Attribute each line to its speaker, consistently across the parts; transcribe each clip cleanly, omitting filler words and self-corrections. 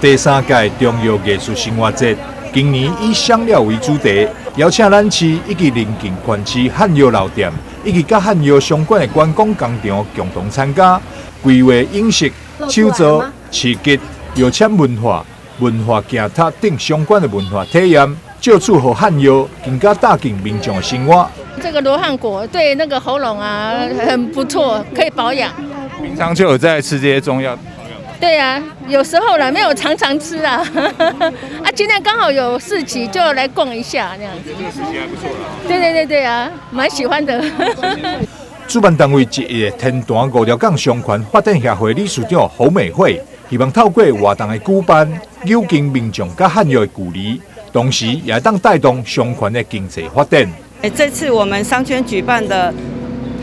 Speaker 1: 第3届中药艺术生活节，今年以香料为主题，邀请咱市以及邻近县市汉药老店，以及甲汉药相关的观光工厂共同参加，规划饮食、手作、市集、药签文化行塔等相关的文化体验，借此和汉药更加打进民众的生活。
Speaker 2: 这个罗汉果对那个喉咙啊很不错，可以保养。
Speaker 3: 平常就有在吃这些中药。
Speaker 2: 对啊，有时候啦，没有常吃啊。啊，今天刚好有市集，就来逛一下那样子。
Speaker 3: 这个市集还不错啦。
Speaker 2: 对啊，蛮喜欢的。
Speaker 1: 主办单位1日天坛5条港商圈发展协会理事长侯美惠，希望透过活动的举办，扭近民众甲汉药的距离，同时也当带动商圈的经济发展。
Speaker 4: 这次我们商圈举办的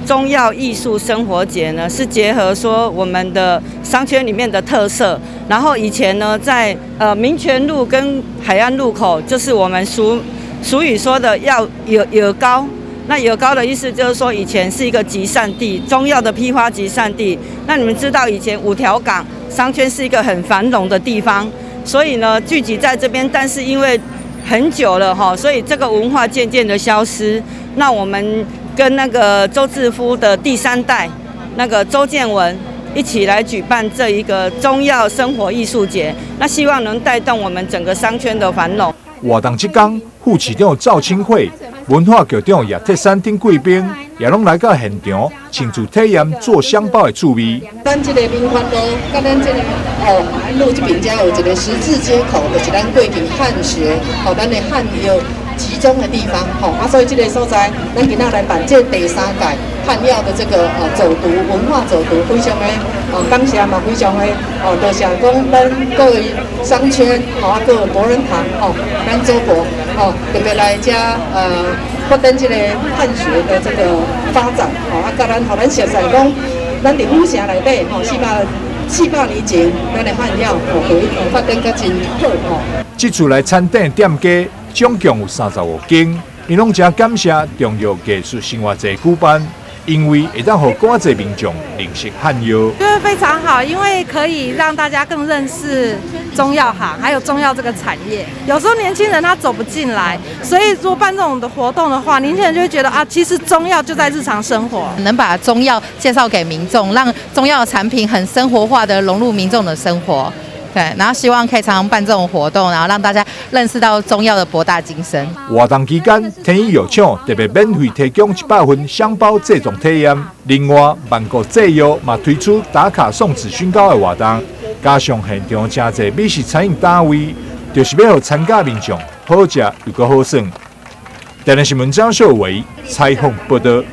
Speaker 4: 中药艺术生活节呢，是结合说我们的商圈里面的特色，然后以前呢在民权路跟海岸路口，就是我们俗语说的要有膏。那有膏的意思就是说，以前是一个集散地，中药的批发集散地。那你们知道以前5条港商圈是一个很繁荣的地方，所以呢聚集在这边，但是因为很久了哈，所以这个文化渐渐的消失。那我们跟那个周志夫的第3代那个周建文一起来举办这一个中药生活艺术节，那希望能带动我们整个商圈的繁荣。
Speaker 1: 活动这天，副市长赵清惠、文化局长叶铁山等贵宾也拢来到现场，亲自体验做香包的趣味。
Speaker 5: 咱这个民权路，甲咱这个路这边才有一个十字街口，就是咱过去汉学咱的汉药集中的地方所以这个所在，咱今仔来办这第3届汉药的这个走读文化走读，非常的感谢嘛，非常的多谢讲咱各位商圈各有博人堂咱周博特别来遮发展这个汉学的这个发展甲咱互咱熟悉讲，咱伫府城内底400年前，咱的汉药可以发展甲真好
Speaker 1: 这次来餐厅店家总共有35间，伊拢真感谢中药艺术生活节举办，因为会当互更多民众认识汉药。
Speaker 6: 觉得非常好，因为可以让大家更认识中药行，还有中药这个产业。有时候年轻人他走不进来，所以如果办这种的活动的话，年轻人就会觉得其实中药就在日常生活，
Speaker 7: 能把中药介绍给民众，让中药的产品很生活化的融入民众的生活。对，然后希望可以常常办这种活动，然后让大家认识到中药的博大精深。
Speaker 1: 活动期间，天意药厂特别免费提供100份香包制作体验。另外，万国制药也推出打卡送纸熏糕的活动，加上现场真侪美食餐饮单位，就是要让参加民众好食又阁好耍。台南新闻张秀伟采访报道。